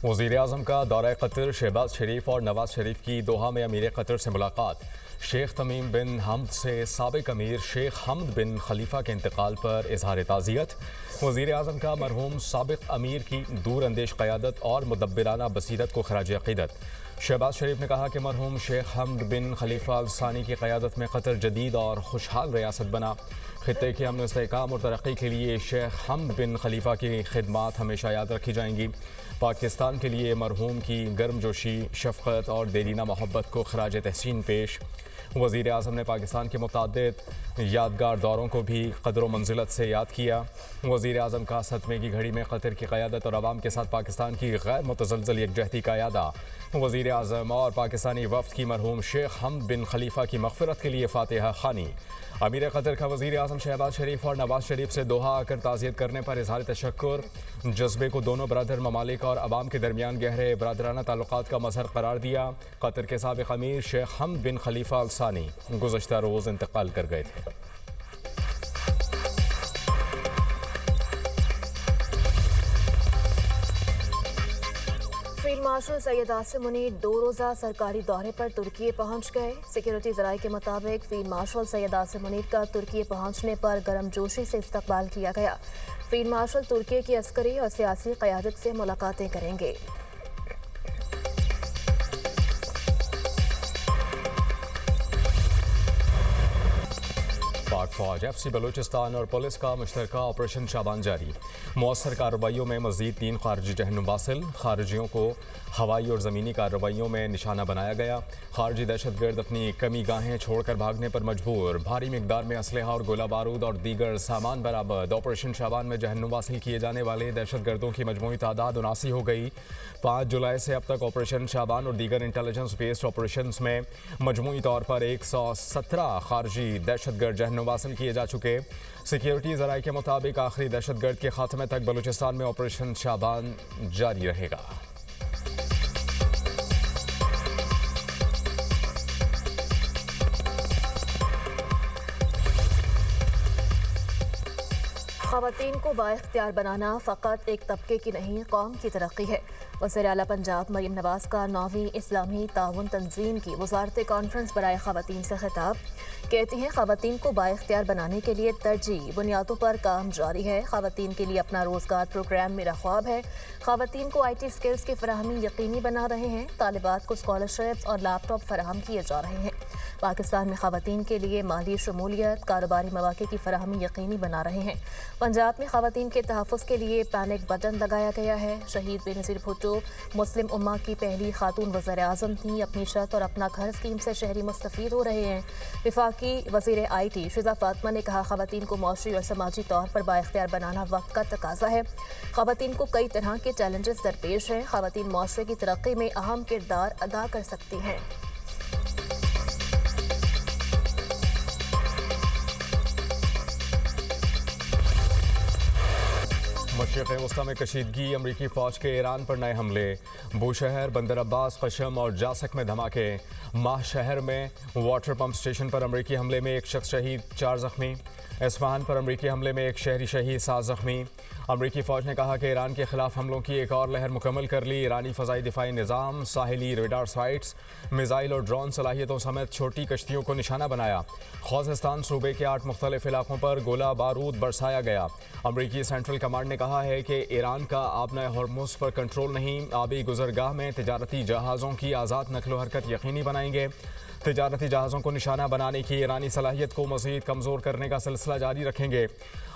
वज़ीर-ए-आज़म का दौरा कतर, शहबाज शरीफ और नवाज शरीफ की दोहा में अमीर कतर से मुलाकात। शेख तमीम बिन हमद से साबिक अमीर शेख हमद बिन खलीफा के इंतकाल पर इजहार ताज़ियत। वज़ीर-ए-आज़म का मरहूम साबिक अमीर की दूर अंदेश क़यादत और मुदब्बिराना बसीरत को खराज अक़ीदत। शहबाज शरीफ ने कहा कि मरहूम शेख हमद बिन खलीफा अल सानी की क़यादत में कतर जदीद और खुशहाल रियासत बना। खित्ते के अमन इस्तेहकाम और तरक्की के लिए शेख हमद बिन खलीफा की खिदमात हमेशा याद रखी जाएंगी। पाकिस्तान के लिए मरहूम की गर्मजोशी, शफ़क़त और देरीना मोहब्बत को खराज तहसीन पेश। वज़ीर आज़म ने पाकिस्तान के मुताद्दिद यादगार दौरों को भी क़द्र व मंज़िलत से याद किया। वज़ीर आज़म का सदमे की घड़ी में कतर की क़यादत और अवाम के साथ पाकिस्तान की गैर मुतज़लज़ल यकजहती का यादा। वज़ीर आज़म और पाकिस्तानी वफ़द की मरहूम शेख हमद बिन खलीफा की मग़फ़िरत के लिए फ़ातिहा ख़ानी। अमीर कतर का वज़ीर आज़म शहबाज शरीफ और नवाज शरीफ से दोहा आकर ताज़ियत करने पर इज़हार तशक्कुर। जज्बे को दोनों बरदर ममालिक और अवाम के दरमियान गहरे बरदराना ताल्लुक़ात का मज़हर करार दिया। कतर के साबिक़ अमीर शेख हमद बिन खलीफा अल सानी गुज़श्ता रोज़ इंतकाल कर गए थे। फील्ड मार्शल सैयद आसिम मुनीर 2 रोज़ा सरकारी दौरे पर तुर्की पहुंच गए। सिक्योरिटी ज़राए के मुताबिक फील्ड मार्शल सैयद आसिम मुनीर का तुर्की पहुंचने पर गर्मजोशी से इस्तकबाल किया गया। फील्ड मार्शल तुर्की की अस्करी और सियासी क़यादत से मुलाकातें करेंगे। पाक फौज, FC बलूचिस्तान और पुलिस का मुश्तरका ऑपरेशन शाबान जारी। मौसर कार्रवाइयों में मज़ीद 3 खारजी जहन्नुम वासिल। खारजियों को हवाई और ज़मीनी कार्रवाइयों में निशाना बनाया गया। खारजी दहशतगर्द अपनी कमी गाहें छोड़कर भागने पर मजबूर। भारी मिकदार में असलहा और गोला बारूद और दीगर सामान बरामद। ऑपरेशन शाबान में जहन्नुम वासिल किए जाने वाले दहशतगर्दों की मजमूई तादाद 79 हो गई। 5 जुलाई से अब तक ऑपरेशन शाबान और दीगर इंटेलिजेंस बेस्ड ऑपरेशन में मजमूई तौर पर 117 खारजी दहशतगर्द जहन्नुम वासिल किए जा चुके। सिक्योरिटी ज़राए के मुताबिक आखिरी दहशतगर्द के खात्मे तक बलूचिस्तान में ऑपरेशन शाबान जारी रहेगा। ख़वातीन को बाइख्तियार बनाना फ़कत एक तबके की नहीं, कौम की तरक्की है। वज़ीर आला पंजाब मरीम नवाज़ का 9वीं इस्लामी ताउन तंजीम की वज़ारत कॉन्फ्रेंस बराए ख़वातीन से खिताब। कहती हैं ख़वातीन को बाइख्तियार बनाने के लिए तरजीह बुनियादों पर काम जारी है। ख़वातीन के लिए अपना रोज़गार प्रोग्राम मेरा ख्वाब है। ख़वातीन को IT स्किल्स की फराहमी यकीनी बना रहे हैं। तालिबात को स्कॉलरशिप्स और लैपटॉप फराहम किए जा रहे हैं। पाकिस्तान में ख़वातीन के लिए माली शमूलियत, कारोबारी मौक़े की फराहमी यकीनी बना रहे हैं। पंजाब में ख़वातीन के तहफ़्फ़ुज़ के लिए पैनिक बटन लगाया गया है। शहीद बेनज़ीर भुट्टो मुस्लिम उम्मा की पहली खातून वज़ीर आज़म थी। अपनी छत और अपना घर स्कीम से शहरी मुस्तफ़ीद हो रहे हैं। वफाकी वज़ीर IT शिज़ा फ़ातिमा ने कहा, ख़वातीन को मौशरी और समाजी तौर पर बाइख्तियार बनाना वक्त का तकाज़ा है। ख़वातीन को कई तरह के चैलेंजेस दरपेश हैं। ख़वातीन मौशरे की तरक्की में अहम किरदार अदा कर सकती हैं। मशरिक़ वस्ता में कशीदगी, अमरीकी फ़ौज के ईरान पर नए हमले। बूशहर, बंदर अब्बास, कशम और जासक में धमाके। माह शहर में वाटर पंप स्टेशन पर अमरीकी हमले में 1 शख्स शहीद, 4 ज़ख्मी। इस्फहान पर अमरीकी हमले में 1 शहरी शहीद, 7 ज़ख्मी। अमरीकी फ़ौज ने कहा कि ईरान के खिलाफ हमलों की एक और लहर मुकम्मल कर ली। ईरानी फ़ज़ाई दिफाई निज़ाम, साहिली रेडार साइट्स, मिज़ाइल और ड्रोन सलाहियतों समेत छोटी कश्तियों को निशाना बनाया। ख़ुज़ेस्तान सूबे के 8 मुख्तलिफ इलाकों पर गोला बारूद बरसाया गया। अमरीकी सेंट्रल कमांड ने कहा है कि ईरान का आबना हॉर्मुज़ पर कंट्रोल नहीं। आबी गुज़रगाह में तिजारती जहाज़ों की आज़ाद नकलो हरकत यकीनी बनाएंगे। तिजारती जहाज़ों को निशाना बनाने की ईरानी सलाहियत को मज़ीद कमज़ोर करने का सिलसिला जारी रखेंगे।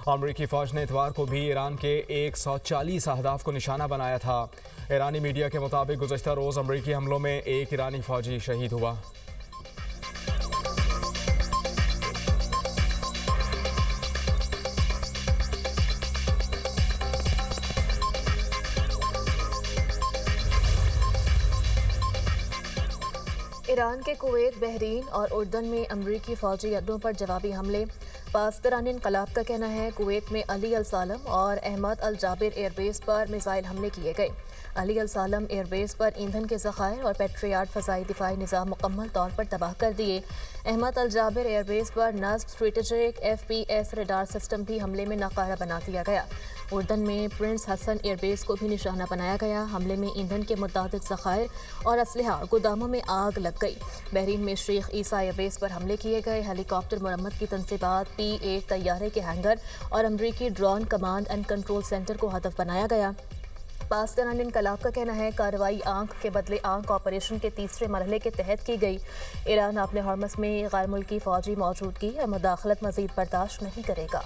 अमरीकी फ़ौज ने इतवार को भी ईरान के 140 अहदाफ को निशाना बनाया था। ईरानी मीडिया के मुताबिक गुज़श्ता रोज़ अमरीकी हमलों में 1 ईरानी फ़ौजी शहीद हुआ। ईरान के कुवैत, बहरीन और उर्दन में अमरीकी फ़ौजी अड्डों पर जवाबी हमले। पासदारान इनकलाब का कहना है कुवैत में अली अल सालम और अहमद अल जाबिर एयरबेस पर मिसाइल हमले किए गए। अली अल सालम एयरबेस पर ईंधन के ज़खायर और पेट्रियाट फ़ज़ाई दिफाई निज़ाम मुकम्मल तौर पर तबाह कर दिए। अहमद अल जाबिर एयरबेस पर नस्ब स्ट्रेटेजिक FPS रेडार सिस्टम भी हमले में नाकारा बना दिया गया। उर्दन में प्रिंस हसन एयरबेस को भी निशाना बनाया गया। हमले में ईंधन के मुतादिद ज़खायर और असलहा गोदामों में आग लग गई। बहरीन में शेख ईसा एयरबेस पर हमले किए गए। हेलीकॉप्टर मरम्मत की तनसीबात, P-8 तैयारे के हैंगर और अमरीकी drone command and control centre को हदफ बनाया गया। पाकिस्तान इनकलाब का कहना है कार्रवाई आंख के बदले आंख ऑपरेशन के तीसरे मरहले के तहत की गई। ईरान अपने हॉर्मस में गैर मुल्की फौजी मौजूदगी और मुदाखलत मजीद बर्दाश्त नहीं करेगा।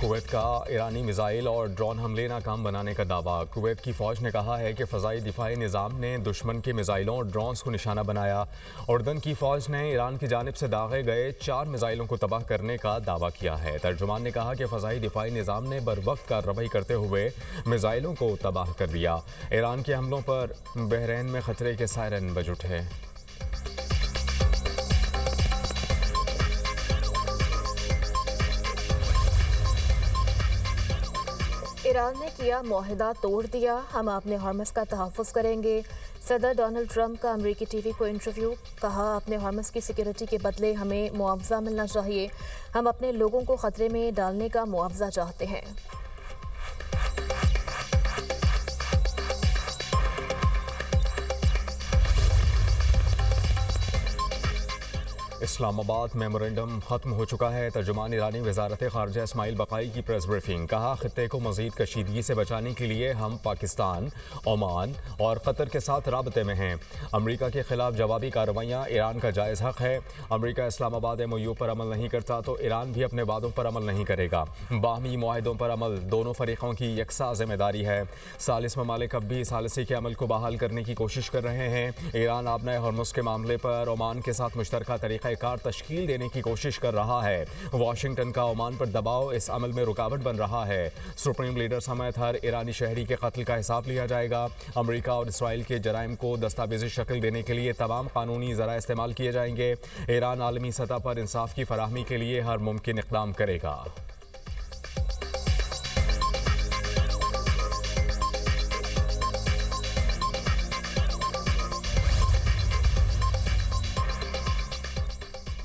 कुवैत का ईरानी मिसाइल और ड्रोन हमले नाकाम बनाने का दावा। कुवैत की फ़ौज ने कहा है कि फ़ज़ाई दिफाई निज़ाम ने दुश्मन के मिसाइलों और ड्रोन्स को निशाना बनाया। उर्दन की फ़ौज ने ईरान की जानिब से दागे गए 4 मिसाइलों को तबाह करने का दावा किया है। तर्जुमान ने कहा कि फ़ज़ाई दिफाई निज़ाम ने बर वक्त कार्रवाई करते हुए मिसाइलों को तबाह कर दिया। ईरान के हमलों पर बहरीन में ख़तरे के सायरन बज उठे। ईरान ने किया मुआहिदा तोड़ दिया, हम अपने हॉर्मस का तहफ़्फ़ुज़ करेंगे। सदर डोनाल्ड ट्रंप का अमरीकी टीवी को इंटरव्यू। कहा अपने हॉर्मस की सिक्योरिटी के बदले हमें मुआवजा मिलना चाहिए। हम अपने लोगों को ख़तरे में डालने का मुआवजा चाहते हैं। इस्लामाबाद मेमोरेंडम खत्म हो चुका है। तर्जुमान ईरानी वजारत ख़ारजा इस्माइल बक़ाई की प्रेस ब्रीफिंग। कहा खित्ते को मज़ीद कशीदगी से बचाने के लिए हम पाकिस्तान, ओमान और कतर के साथ राबते में हैं। अमरीका के खिलाफ जवाबी कार्रवाइयाँ ईरान का जायज़ हक़ है। अमरीका इस्लामाबाद MOU पर अमल नहीं करता तो ईरान भी अपने वादों पर अमल नहीं करेगा। बाहमी मुआहिदों पर अमल दोनों फरीक़ों की यकसा ज़िम्मेदारी है। सालिस ममालिक अब भी सालिसी के अमल को बहाल करने की कोशिश कर रहे हैं। ईरान आपने हॉर्मुज़ के मामले पर ओमान के साथ मुश्तरका तरीक़ा कार तश्कील देने की कोशिश कर रहा है। वाशिंगटन का ओमान पर दबाव इस अमल में रुकावट बन रहा है। सुप्रीम लीडर समेत हर ईरानी शहरी के कत्ल का हिसाब लिया जाएगा। अमरीका और इसराइल के जराइम को दस्तावेजी शक्ल देने के लिए तमाम कानूनी ज़रा इस्तेमाल किए जाएंगे। ईरान आलमी सतह पर इंसाफ की फराहमी के लिए हर मुमकिन इक़दाम करेगा।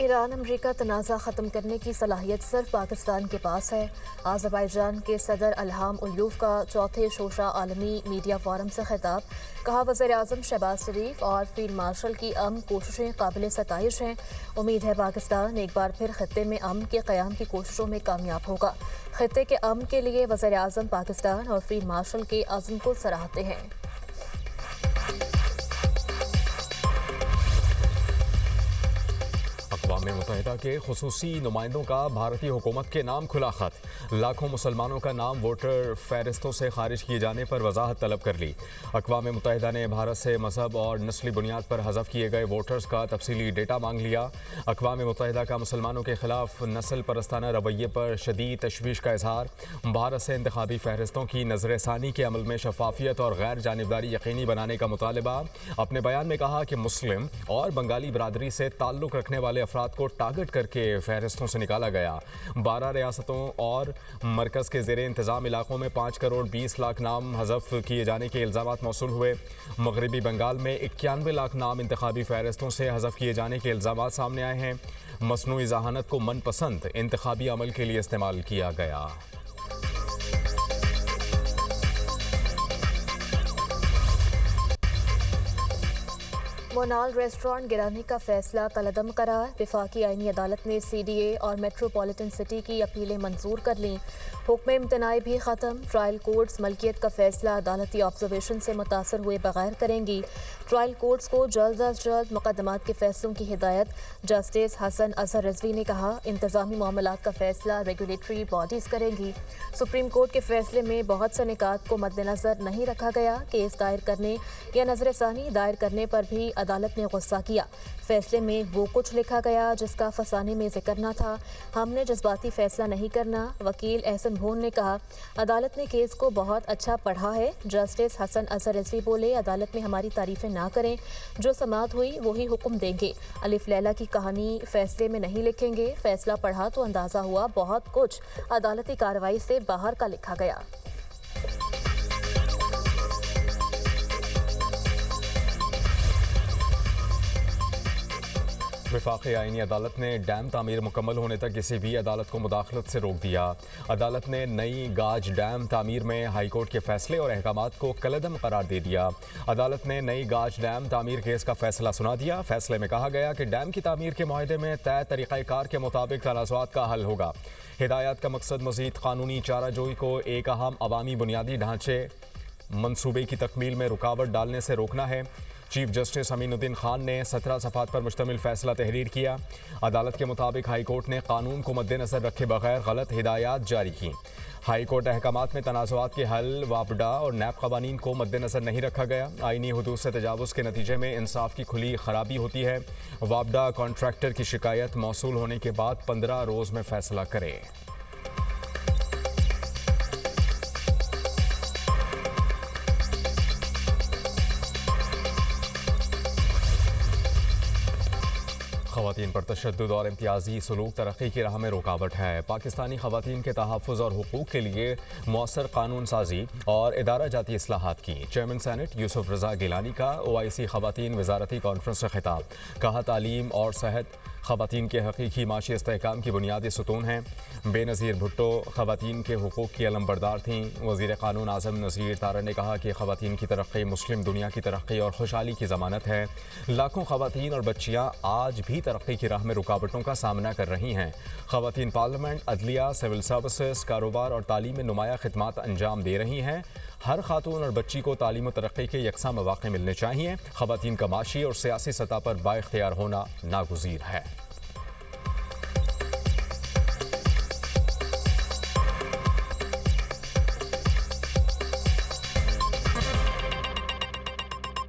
ईरान अमरीका तनाज़ा ख़त्म करने की सलाहियत सिर्फ पाकिस्तान के पास है। आज़रबाईजान के सदर अल्हाम उल्यूफ का चौथे शोशा आलमी मीडिया फोरम से खिताब। कहा वज़ीर-ए-आज़म शहबाज शरीफ और फील्ड मार्शल की अमन कोशिशें काबिल सताइश हैं। उम्मीद है पाकिस्तान एक बार फिर खित्ते में अमन के क़याम की कोशिशों में कामयाब होगा। खित्ते के अमन के लिए वज़ीर-ए-आज़म पाकिस्तान और फील्ड मार्शल के अज़्म को सराहते हैं। अक़वाम मुत्तहिदा के खुसूसी नुमाइंदों का भारतीय हुकूमत के नाम खुला खत। लाखों मुसलमानों का नाम वोटर फहरिस्तों से खारिज किए जाने पर वजाहत तलब कर ली। अक़वाम मुत्तहिदा ने भारत से मजहब और नस्ली बुनियाद पर हज़फ किए गए वोटर्स का तफसीली डेटा मांग लिया। अक़वाम मुत्तहिदा का मुसलमानों के खिलाफ नस्ल परस्ताना रवैये पर शदीद तशवीश का इजहार। भारत से इंतखाबी फहरिस्तों की नज़रसानी के अमल में शफाफियत और गैर जानिबदारी यकीनी बनाने का मुतालबा। अपने बयान में कहा कि मुस्लिम और बंगाली बरादरी से ताल्लुक़ रखने वाले अफराद को टारगेट करके फहरिस्तों से निकाला गया। 12 रियासतों और मरकज़ के ज़ेरे इंतज़ाम इलाकों में 5 करोड़ 20 लाख नाम हज़फ किए जाने के इल्ज़ामात मौसूल हुए। मगरबी बंगाल में 91 लाख नाम इंतखाबी फहरिस्तों से हज़फ किए जाने के इल्ज़ामात सामने आए हैं। मसनूई ज़हानत को मनपसंद इंतखाबी अमल के लिए इस्तेमाल किया गया। मोनाल रेस्टोरेंट गिराने का फैसला कलअदम करार। वफाकी आईनी अदालत ने CDA और मेट्रोपॉलिटन सिटी की अपीलें मंजूर कर लीं। हुक्म इम्तनाई भी ख़त्म। ट्रायल कोर्ट्स मलकियत का फैसला अदालती ऑब्जर्वेशन से मुतासर हुए बगैर करेंगी। ट्रायल कोर्ट्स को जल्द अज जल्द मुकदमात के फैसलों की हिदायत। जस्टिस हसन अजहर रिजवी ने कहा इंतज़ामी मामलात का फैसला रेगुलेटरी बॉडीज़ करेंगी। सुप्रीम कोर्ट के फैसले में बहुत से निकात को मद्देनज़र नहीं रखा गया। केस दायर करने या नजरसानी दायर करने पर भी अदालत ने गुस्सा किया। फैसले में वो कुछ लिखा गया जिसका फसाने में जिक्र न था। हमने जज्बाती फैसला नहीं करना। वकील एहसन भून ने कहा अदालत ने केस को बहुत अच्छा पढ़ा है। जस्टिस हसन अजहर रिजवी बोले अदालत में हमारी तारीफें ना करें, जो समाअत हुई वही हुक्म देंगे। अलिफ लैला की कहानी फैसले में नहीं लिखेंगे। फैसला पढ़ा तो अंदाज़ा हुआ बहुत कुछ अदालती कार्रवाई से बाहर का लिखा गया। वफाकी आईनी अदालत ने डैम तामीर मुकम्मल होने तक किसी भी अदालत को मुदाखलत से रोक दिया। अदालत ने नई गाज डैम तामीर में हाईकोर्ट के फैसले और अहकामात को कलअदम करार दे दिया। अदालत ने नई गाज डैम तामीर केस का फैसला सुना दिया। फैसले में कहा गया कि डैम की तामीर के मुआहदे में तय तरीक़ाकार के मुताबिक तनाज़ुआत का हल होगा। हिदायत का मकसद मज़ीद कानूनी चाराजोई को एक अहम अवामी बुनियादी ढांचे मंसूबे की तकमील में रुकावट डालने से रोकना है। चीफ जस्टिस अमीनुद्दीन खान ने 17 सफ़ात पर मुश्तमिल फैसला तहरीर किया। अदालत के मुताबिक हाई कोर्ट ने कानून को मद्देनज़र रखे बगैर गलत हिदायत जारी की। हाई कोर्ट अहकामात में तनाज़ुआत के हल वापडा और नैब कवानीन को मद्देनज़र नहीं रखा गया। आईनी हदूद से तजावुज़ के नतीजे में इंसाफ की खुली खराबी होती है। वापडा कॉन्ट्रैक्टर की शिकायत मौसूल होने के बाद 15 रोज़ में फैसला करे। ख़वातीन पर तशद्दुद और इम्तियाजी सलूक तरक्की की राह में रुकावट है। पाकिस्तानी ख़वातीन के तहफ़्फ़ुज़ और हुकूक़ के लिए मौसर कानून साजी और इदारा जाती इस्लाहात की। चेयरमैन सेनेट यूसुफ रज़ा गिलानी का OIC ख़वातीन वज़ारती कॉन्फ्रेंस से खिताब। कहा तालीम और सेहत ख़वातीन के हकीकी माशी इस्तेहकाम की बुनियादी सुतून हैं। बेनज़ीर भुट्टो ख़वातीन के हुकूक़ की अलमबरदार थीं। वज़ीर क़ानून आज़म नज़ीर तारा ने कहा कि ख़वातीन की तरक्की मुस्लिम दुनिया की तरक्की और खुशहाली की ज़मानत है। लाखों ख़वातीन और बच्चियाँ आज भी तरक्की की राह में रुकावटों का सामना कर रही हैं। ख़वातीन पार्लियामेंट, अदलिया, सिविल सर्विसेज, कारोबार और तालीम में नुमाया खिदमात अंजाम दे रही हैं। हर खातून और बच्ची को तालीम और तरक्की के यकसां मौक़े मिलने चाहिए। ख़वातीन का माशी और सियासी सतह पर बाइख्तियार होना नागुज़ीर है।